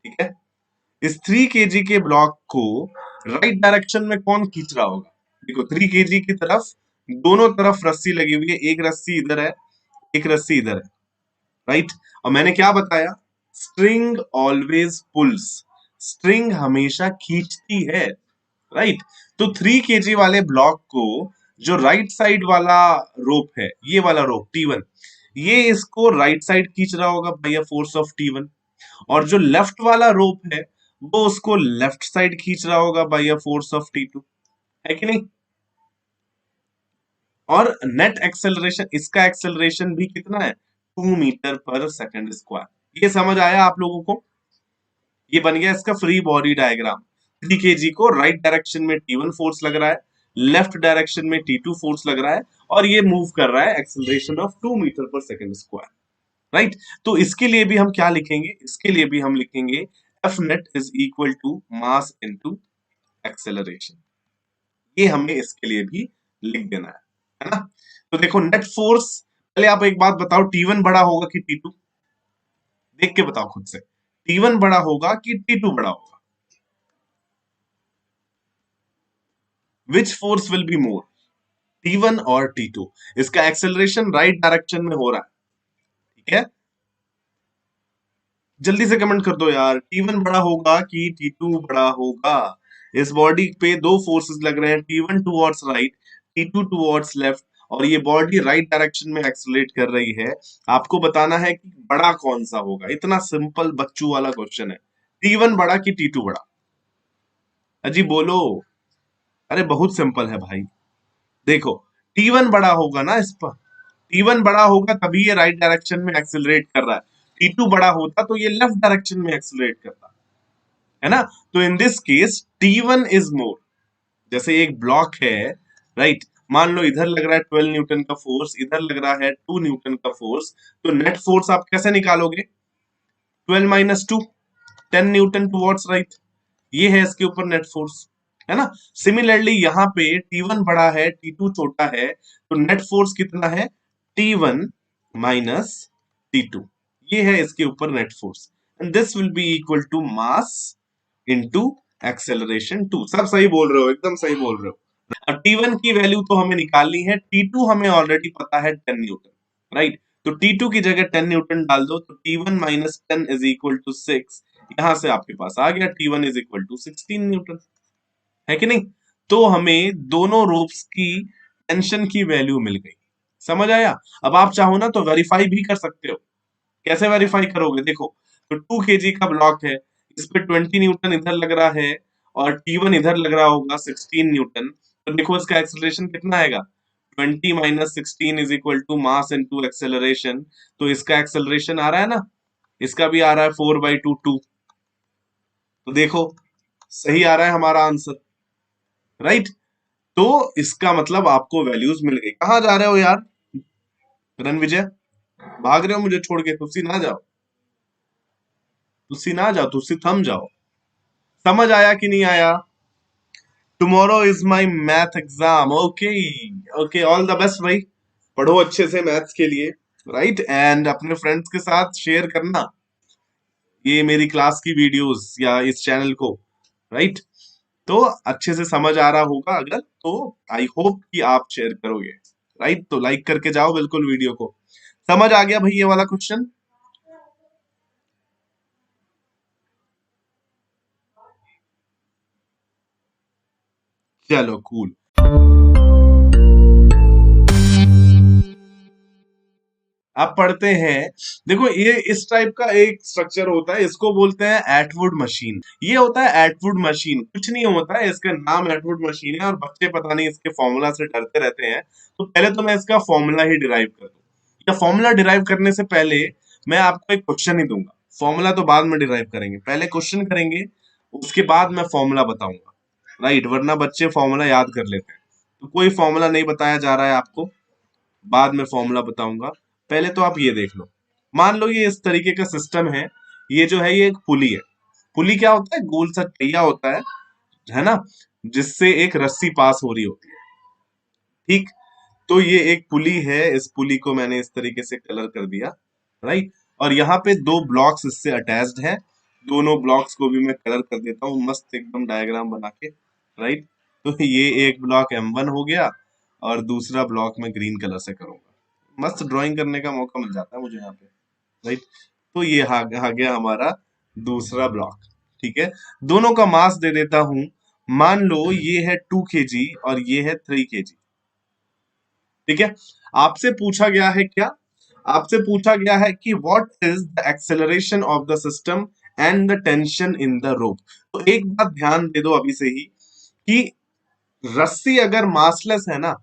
[SPEAKER 1] ठीक है, इस 3 kg के ब्लॉक को राइट डायरेक्शन में कौन खींच रहा होगा? देखो 3 kg की तरफ दोनों तरफ रस्सी लगी हुई है, एक रस्सी इधर है, एक रस्सी इधर है, राइट। और मैंने क्या बताया, स्ट्रिंग ऑलवेज पुल्स, स्ट्रिंग हमेशा खींचती है, राइट। तो 3 kg वाले ब्लॉक को जो राइट साइड वाला रोप है, ये वाला रोप T1, ये इसको राइट साइड खींच रहा होगा bye a force of T1, और जो लेफ्ट वाला रोप है वो उसको लेफ्ट साइड खींच रहा होगा bye a force of T2, है कि नहीं? और नेट एक्सेलरेशन, इसका एक्सेलरेशन भी कितना है, 2 मीटर पर सेकंड स्क्वायर। ये समझ आया आप लोगों को? ये बन गया इसका फ्री बॉडी डायग्राम। 3 kg को राइट डायरेक्शन में T1 फोर्स लग रहा है, लेफ्ट डायरेक्शन में T2 फोर्स लग रहा है, और ये मूव कर रहा है acceleration of 2 metre per second square, right. तो इसके लिए भी हम क्या लिखेंगे, इसके लिए भी हम लिखेंगे F net is equal to mass into acceleration। ये हमें इसके लिए भी लिख देना है ना? तो देखो नेट फोर्स, पहले आप एक बात बताओ, T1 बड़ा होगा कि T2? देख के बताओ खुद से, T1 बड़ा होगा कि T2 बड़ा होगा? Which force will be more, T1 और T2? इसका एक्सेलरेशन राइट डायरेक्शन में हो रहा है, ठीक है, जल्दी से कमेंट कर दो यार, T1 बड़ा होगा कि T2 बड़ा होगा? इस बॉडी पे दो फोर्सेस लग रहे हैं, T1 towards right, T2 towards left, और ये बॉडी राइट डायरेक्शन में एक्सेलरेट कर रही है। आपको बताना है कि बड़ा कौन सा होगा, इतना सिंपल बच्चू वाला क्वेश्चन है। T1 बड़ा कि T2 बड़ा? अजी बोलो, अरे बहुत सिंपल है भाई। देखो T1 बड़ा होगा ना, इस पर T1 बड़ा होगा तभी ये राइट डायरेक्शन में एक्सेलरेट कर रहा है, T2 बड़ा होता तो ये लेफ्ट डायरेक्शन में एक्सेलरेट करता, है ना? तो in this case T1 is more. जैसे एक ब्लॉक है, राइट, मान लो इधर लग रहा है 12 न्यूटन का फोर्स, इधर लग रहा है 2 न्यूटन का फोर्स, तो नेट फोर्स आप कैसे निकालोगे? 12 माइनस 2, 10 न्यूटन टुवर्ड्स राइट, ये है इसके ऊपर नेट फोर्स, है ना? सिमिलरली यहाँ पे T1 बड़ा है, T2 छोटा है, तो नेट फोर्स कितना है, T1 माइनस T2, ये है इसके ऊपर net force, and this will be equal to mass into acceleration 2। सब सही बोल रहे हो, एकदम सही बोल रहे हो। अब T1 की वैल्यू तो हमें निकालनी है, T2 हमें ऑलरेडी पता है 10 न्यूटन, राइट। तो T2 की जगह 10 न्यूटन डाल दो, तो T1 minus 10 is equal to 6, यहां से आपके पास आ गया T1 is equal to 16 Newton, है कि नहीं? तो हमें दोनों रोप्स की टेंशन की वैल्यू मिल गई, समझ आया? अब आप चाहो ना तो वेरीफाई भी कर सकते हो। कैसे वेरीफाई करोगे, देखो, तो 2 kg का ब्लॉक है, इस पे 20 न्यूटन इधर लग रहा है, और T1 इधर लग रहा होगा 16 न्यूटन, तो देखो इसका एक्सेलरेशन कितना आएगा, 20 minus 16 is equal to mass into acceleration. तो इसका एक्सेलरेशन आ रहा है ना, इसका भी आ रहा है 4/2, तो देखो सही आ रहा है हमारा आंसर, राइट। तो इसका मतलब आपको वैल्यूज मिल गई। कहाँ जा रहे हो यार रणविजय, भाग रहे हो मुझे छोड़ के? तुसी ना जाओ, तुसी ना जाओ, तुसी थम जाओ। समझ आया कि नहीं आया? Tomorrow is my math exam, okay, okay, all the best भाई, पढ़ो अच्छे से मैथ्स के लिए, राइट, एंड अपने फ्रेंड्स के साथ शेयर करना ये मेरी क्लास की वीडियोस या इस चैनल को, राइट। तो अच्छे से समझ आ रहा होगा अगर, तो आई होप कि आप शेयर करोगे, राइट। तो लाइक करके जाओ बिल्कुल वीडियो को। समझ आ गया भाई ये वाला क्वेश्चन? चलो कूल। आप पढ़ते हैं, देखो ये इस टाइप का एक स्ट्रक्चर होता है, इसको बोलते हैं एटवुड मशीन। ये होता है एटवुड मशीन, कुछ नहीं होता है, इसका नाम एटवुड मशीन है और बच्चे पता नहीं इसके फॉर्मूला से डरते रहते हैं। तो पहले तो मैं इसका फॉर्मूला ही डिराइव कर दूं, या फॉर्मूला डिराइव करने से पहले मैं आपको एक क्वेश्चन ही दूंगा। फॉर्मूला तो बाद में डिराइव करेंगे, पहले क्वेश्चन करेंगे, उसके बाद मैं फॉर्मूला बताऊंगा, राइट? वरना बच्चे फॉर्मूला याद कर लेते हैं। तो कोई फॉर्मूला नहीं बताया जा रहा है आपको, बाद में फॉर्मूला बताऊंगा। पहले तो आप ये देख लो, मान लो ये इस तरीके का सिस्टम है, ये जो है ये एक पुली है। पुली क्या होता है? गोल सा पहिया होता है ना, जिससे एक रस्सी पास हो रही होती है, ठीक? तो ये एक पुली है, इस पुली को मैंने इस तरीके से कलर कर दिया, राइट? और यहाँ पे दो ब्लॉक्स इससे अटैच्ड हैं, दोनों ब्लॉक्स को भी मैं कलर कर देता हूँ मस्त एकदम डायग्राम बना के, राइट? तो ये एक ब्लॉक M1 हो गया और दूसरा ब्लॉक मैं ग्रीन कलर से करूंगा। मस्त ड्राइंग करने का मौका मिल जाता है मुझे यहाँ पे, राइट? तो ये आ गया हमारा दूसरा ब्लॉक, ठीक है? दोनों का मास दे देता हूं, मान लो ये है 2 kg और ये है 3 kg, ठीक है? आपसे पूछा गया है क्या? आपसे पूछा गया है कि what is the acceleration of the system and the tension in the रोप। तो एक बात ध्यान दे दो अभी से ही, कि रस्सी अगर मासलेस है ना,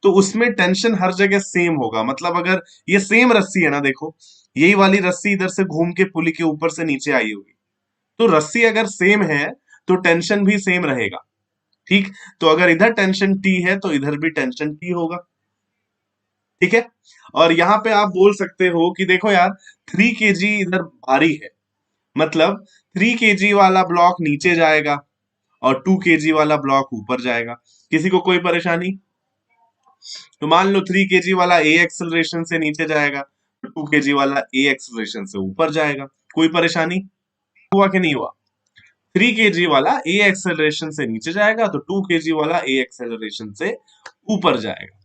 [SPEAKER 1] तो उसमें टेंशन हर जगह सेम होगा। मतलब अगर ये सेम रस्सी है ना, देखो यही वाली रस्सी इधर से घूम के पुली के ऊपर से नीचे आई होगी, तो रस्सी अगर सेम है तो टेंशन भी सेम रहेगा, ठीक? तो अगर इधर टेंशन टी है तो इधर भी टेंशन टी होगा, ठीक है? और यहाँ पे आप बोल सकते हो कि देखो यार, 3 kg इधर भारी है, मतलब 3 kg वाला ब्लॉक नीचे जाएगा और 2 kg वाला ब्लॉक ऊपर जाएगा। किसी को कोई परेशानी? तो मान लो 3 kg वाला ए एक्सेलरेशन से नीचे जाएगा, तो 2 kg वाला ए एक्सेलरेशन से ऊपर जाएगा। कोई परेशानी? हुआ कि नहीं हुआ? 3 kg वाला ए एक्सेलरेशन से नीचे जाएगा तो 2 kg वाला ए एक्सेलरेशन से ऊपर जाएगा,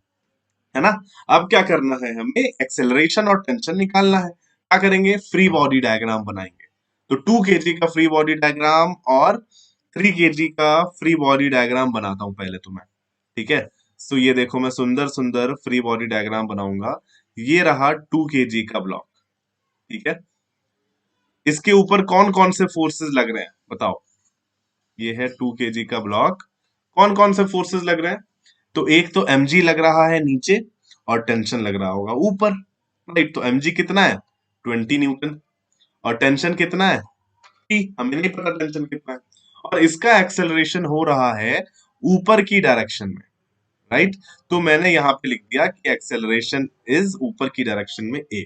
[SPEAKER 1] है ना? अब क्या करना है, हमें एक्सेलरेशन और टेंशन निकालना है। क्या करेंगे? फ्री बॉडी डायग्राम बनाएंगे। तो 2 kg का फ्री बॉडी डायग्राम और 3 kg का फ्री बॉडी डायग्राम बनाता हूं पहले तो मैं, ठीक है? तो ये देखो मैं सुंदर सुंदर फ्री बॉडी डायग्राम बनाऊंगा। ये रहा 2 kg का ब्लॉक, ठीक है? इसके ऊपर कौन कौन से फोर्सेस लग रहे हैं बताओ? ये है 2 kg का ब्लॉक, कौन कौन से फोर्सेस लग रहे हैं? तो एक तो mg लग रहा है नीचे और टेंशन लग रहा होगा ऊपर, राइट? तो mg कितना है? 20 न्यूटन। और टेंशन कितना है? T, हमें नहीं पता टेंशन कितना है। और इसका एक्सेलरेशन हो रहा है ऊपर की डायरेक्शन में, राइट? तो मैंने यहाँ पे लिख दिया कि एक्सेलरेशन इज ऊपर की डायरेक्शन में a।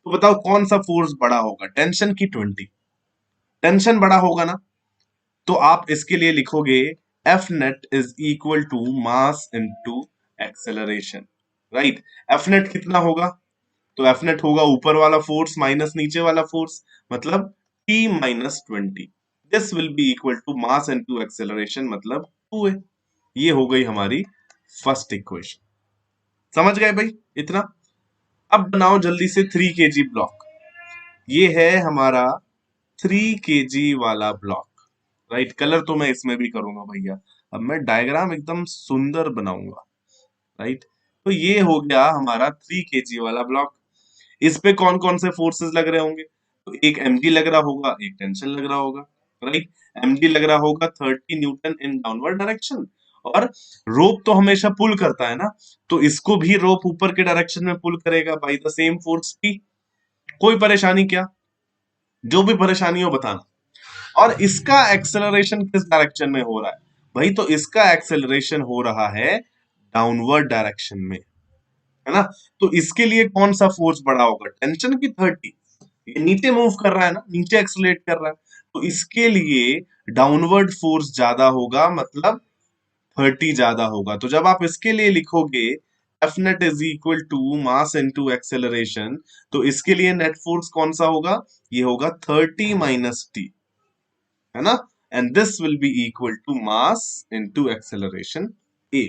[SPEAKER 1] तो बताओ कौन सा फोर्स बड़ा होगा, टेंशन की 20? टेंशन बड़ा होगा ना, तो आप इसके लिए लिखोगे F net is equal to mass into acceleration, right? F net कितना होगा? तो एफ नेट होगा ऊपर वाला फोर्स माइनस नीचे वाला फोर्स, मतलब T minus 20। This will be equal to mass into acceleration, मतलब 2a। ये हो गई हमारी फर्स्ट इक्वेशन। समझ गए भाई इतना? अब बनाओ जल्दी से 3 kg ब्लॉक। ये है हमारा 3 kg वाला ब्लॉक, राइट? कलर तो मैं इसमें भी करूंगा भैया, अब मैं डायग्राम एकदम सुंदर बनाऊंगा, राइट? तो ये हो गया हमारा 3 kg वाला ब्लॉक। इस पे कौन कौन से फोर्सेस लग रहे होंगे? तो एक mg लग रहा होगा, एक टेंशन लग रहा होगा, राइट? mg लग रहा होगा 30 न्यूटन इन डाउनवर्ड डायरेक्शन, और रोप तो हमेशा पुल करता है ना, तो इसको भी रोप ऊपर के डायरेक्शन में पुल करेगा by the same force p। कोई परेशानी क्या? जो भी परेशानी हो बताना। और इसका एक्सेलरेशन किस डायरेक्शन में हो रहा है भाई? तो इसका एक्सेलरेशन हो रहा है डाउनवर्ड डायरेक्शन में, है ना? तो इसके लिए कौन सा फोर्स बड़ा होगा? टेंशन की 30, ये नीचे मूव कर रहा है ना, नीचे एक्सेलरेट कर रहा है, तो इसके लिए डाउनवर्ड फोर्स ज्यादा होगा, मतलब 30 ज्यादा होगा। तो जब आप इसके लिए लिखोगे F net is equal to mass into acceleration, तो इसके लिए नेट फोर्स कौन सा होगा? ये होगा 30 माइनस टी, है ना? And this will be equal to mass into acceleration a.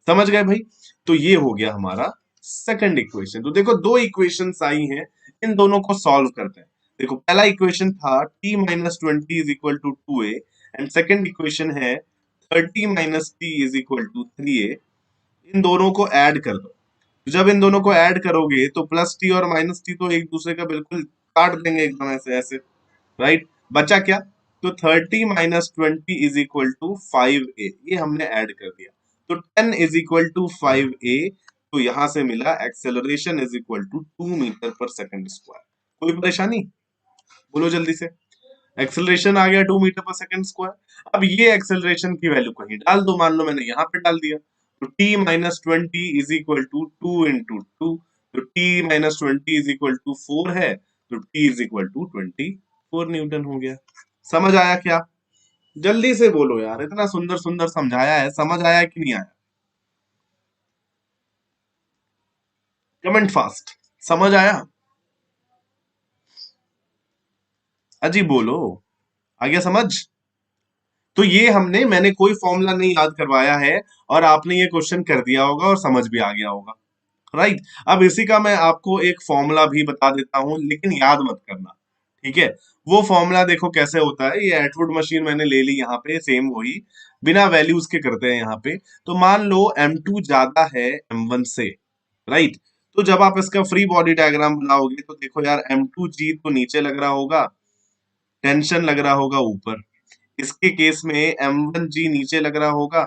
[SPEAKER 1] समझ गए भाई? तो ये हो गया हमारा सेकंड इक्वेशन। तो देखो दो इक्वेशंस आई हैं, इन दोनों को सॉल्व करते हैं। देखो पहला इक्वेशन था t minus 20 is equal to 2a, and second equation है 30 minus t is equal to 3a। इन दोनों को ऐड कर दो, जब इन दोनों को ऐड करोगे तो प्लस टी और माइनस टी तो एक दूसरे का बिल्कुल काट देंगे एकदम ऐसे ऐसे, राइट। बचा क्या? तो 30 - 20 इज इक्वल टू 5a, ये हमने ऐड कर दिया। तो 10 = 5a, तो यहां से मिला acceleration is equal to 2 metre per second square. कोई परेशानी? बोलो जल्दी से। एक्सेलरेशन आ गया 2 मीटर पर सेकंड स्क्वायर। अब ये एक्सेलरेशन की वैल्यू कहीं डाल दो, मान लो मैंने यहाँ पे डाल दिया, तो t - 20 = 2 × 2, तो t - 20 = 4 है, तो t = 24 न्यूटन हो गया। समझ आया क्या? जल्दी से बोलो यार, इतना सुंदर सुंदर समझाया है, समझ आया कि नहीं आया? Comment fast. समझ आया? अजी बोलो, आ गया समझ? तो ये मैंने कोई फॉर्मूला नहीं याद करवाया है, और आपने ये क्वेश्चन कर दिया होगा और समझ भी आ गया होगा, राइट। अब इसी का मैं आपको एक फॉर्मूला भी बता देता हूं, लेकिन याद मत करना, ठीक है। वो फॉर्मूला देखो कैसे होता है। ये एटवुड मशीन मैंने ले ली यहाँ पे, सेम वही, बिना वैल्यूज के करते हैं यहाँ पे। तो मान लो M2 ज्यादा है M1 से, राइट। तो जब आप इसका फ्री बॉडी डायग्राम बनाओगे तो देखो यार, M2G तो नीचे लग रहा होगा, टेंशन लग रहा होगा ऊपर। इसके केस में M1G नीचे लग रहा होगा,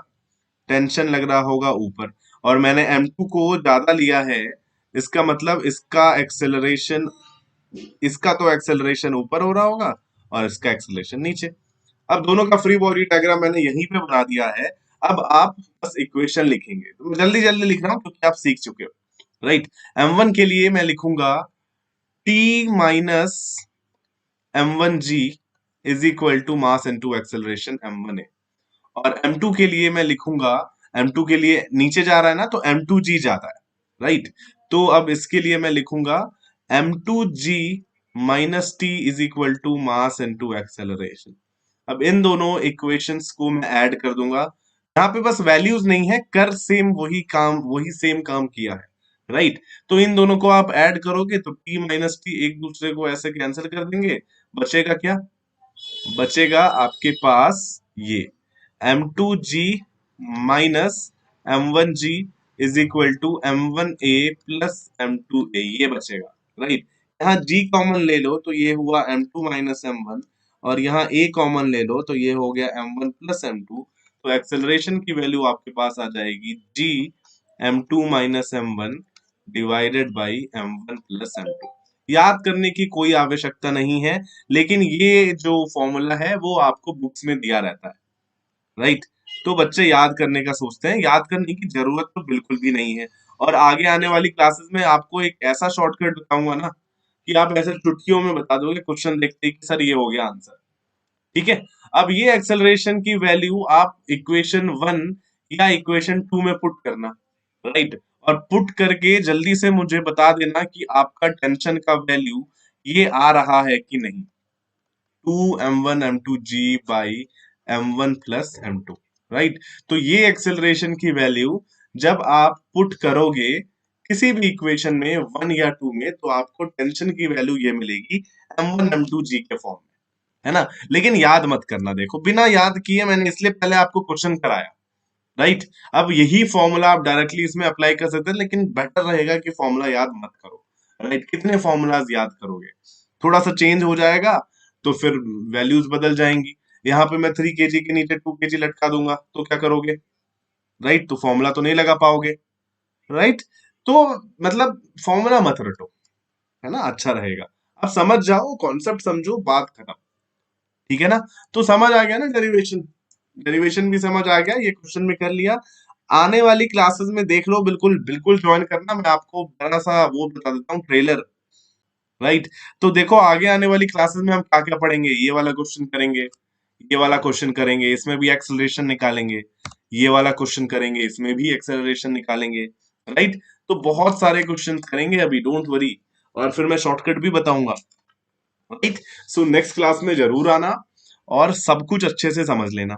[SPEAKER 1] टेंशन लग रहा होगा ऊपर। और मैंने M2 को ज्यादा लिया है, इसका मतलब इसका तो एक्सेलरेशन ऊपर हो रहा होगा और इसका एक्सेलरेशन नीचे। अब दोनों का फ्री बॉडी डायग्राम मैंने यहीं पे बना दिया है। अब आप बस इक्वेशन लिखेंगे, तो मैं जल्दी जल्दी लिख रहा हूं क्योंकि आप सीख चुके हो, राइट। M1 के लिए मैं लिखूंगा T - M1G is equal to mass into acceleration M1A। और M2 के लिए मैं लिखूंगा, M2 के लिए नीचे जा रहा है ना, तो M2G जाता है, राइट। तो अब इसके लिए मैं लिखूंगा M2G minus T is equal to mass into acceleration. अब इन दोनों इक्वेशंस को मैं ऐड कर दूंगा। यहाँ पे बस वैल्यूज नहीं है, कर सेम वही काम, वही सेम काम किया है, राइट। तो इन दोनों को आप ऐड करोगे तो t माइनस टी एक दूसरे को ऐसे कैंसिल कर देंगे। बचेगा क्या? बचेगा आपके पास ये M2G minus M1G is equal to M1A plus M2A, ये बचेगा, राइट। यहाँ G कॉमन ले लो तो ये हुआ M2 माइनस M1, और यहाँ A कॉमन ले लो तो ये हो गया M1 प्लस M2। तो एक्सेलरेशन की वैल्यू आपके पास आ जाएगी G M2 minus M1 divided by M1 plus M2। याद करने की कोई आवश्यकता नहीं है, लेकिन ये जो फॉर्मूला है वो आपको बुक्स में दिया रहता है, राइट। तो बच्चे याद करने का सोचते हैं, याद करने की जरूरत तो बिल्कुल भी नहीं है। और आगे आने वाली क्लासेस में आपको एक ऐसा शॉर्टकट बताऊंगा ना, कि आप ऐसे चुटकियों में बता दोगे क्वेश्चन देखते ही कि सर ये हो गया आंसर, ठीक है। अब ये एक्सेलरेशन की वैल्यू आप इक्वेशन 1 या इक्वेशन 2 में पुट करना, राइट। और पुट करके जल्दी से मुझे बता देना कि आपका टेंशन का वैल्यू ये आ रहा है कि नहीं। 2m1 m2g by m1 plus m2, right. तो ये एक्सेलरेशन की वैल्यू जब आप पुट करोगे किसी भी इक्वेशन में 1 या 2 में, तो आपको टेंशन की वैल्यू ये मिलेगी m1 m2g के फॉर्म में, है ना। लेकिन याद मत करना, देखो बिना याद किए मैंने इसलिए पहले आपको क्वेश्चन कराया, राइट। अब यही फॉर्मूला आप डायरेक्टली इसमें अप्लाई कर सकते हैं, लेकिन बेटर रहेगा कि फॉर्मूला याद मत करो, राइट। कितने फॉर्मूलाज याद करोगे? थोड़ा सा चेंज हो जाएगा तो फिर वैल्यूज बदल जाएंगी। यहाँ पे मैं 3 kg के नीचे 2 kg लटका दूंगा तो क्या करोगे, राइट। तो फॉर्मूला तो नहीं लगा पाओगे, राइट। तो मतलब फॉर्मूला मत रटो, है ना, अच्छा रहेगा। अब समझ जाओ, कॉन्सेप्ट समझो, बात खत्म, ठीक है ना। तो समझ आ गया ना डेरिवेशन, डेरिवेशन भी समझ आ गया, ये क्वेश्चन में कर लिया। आने वाली क्लासेस में देख लो, बिल्कुल बिल्कुल ज्वाइन करना। मैं आपको बड़ा सा वो बता देता हूँ, ट्रेलर, राइट। तो देखो आगे आने वाली क्लासेस में हम क्या क्या पढ़ेंगे। ये वाला क्वेश्चन करेंगे, ये वाला क्वेश्चन करेंगे, इसमें भी एक्सेलरेशन निकालेंगे। ये वाला क्वेश्चन करेंगे, इसमें भी एक्सेलरेशन निकालेंगे, राइट। तो बहुत सारे क्वेश्चन करेंगे अभी, डोंट वरी। और फिर मैं शॉर्टकट भी बताऊंगा, राइट। सो नेक्स्ट क्लास में जरूर आना और सब कुछ अच्छे से समझ लेना।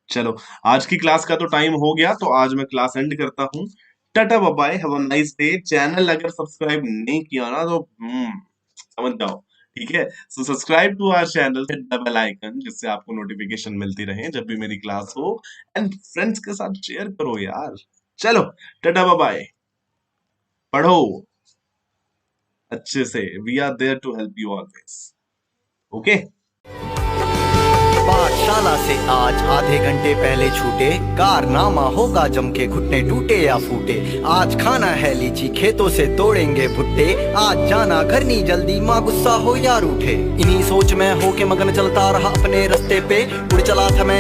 [SPEAKER 1] चलो, आज की क्लास का तो टाइम हो गया, तो आज मैं क्लास एंड करता हूँ। टाटा bye bye, have a nice day. Channel अगर सब्सक्राइब नहीं किया ना तो समझ जाओ, ठीक है। So subscribe to our channel, hit the bell icon, जिससे आपको नोटिफिकेशन मिलती रहे जब भी मेरी क्लास हो। एंड फ्रेंड्स के साथ शेयर करो यार। चलो, टाटा बाय बाय। पढ़ो अच्छे से। We are there to help you always. Okay.
[SPEAKER 2] Pathshala से आज आधे घंटे पहले छूटे, कारनामा होगा जम के, घुटने टूटे या फूटे। आज खाना है लीची, खेतों से तोड़ेंगे भुट्टे। आज जाना घर नहीं जल्दी, माँ गुस्सा हो या रूठे। इन्हीं सोच में होके मगन चलता रहा अपने रास्ते पे, उड़ चला था मैं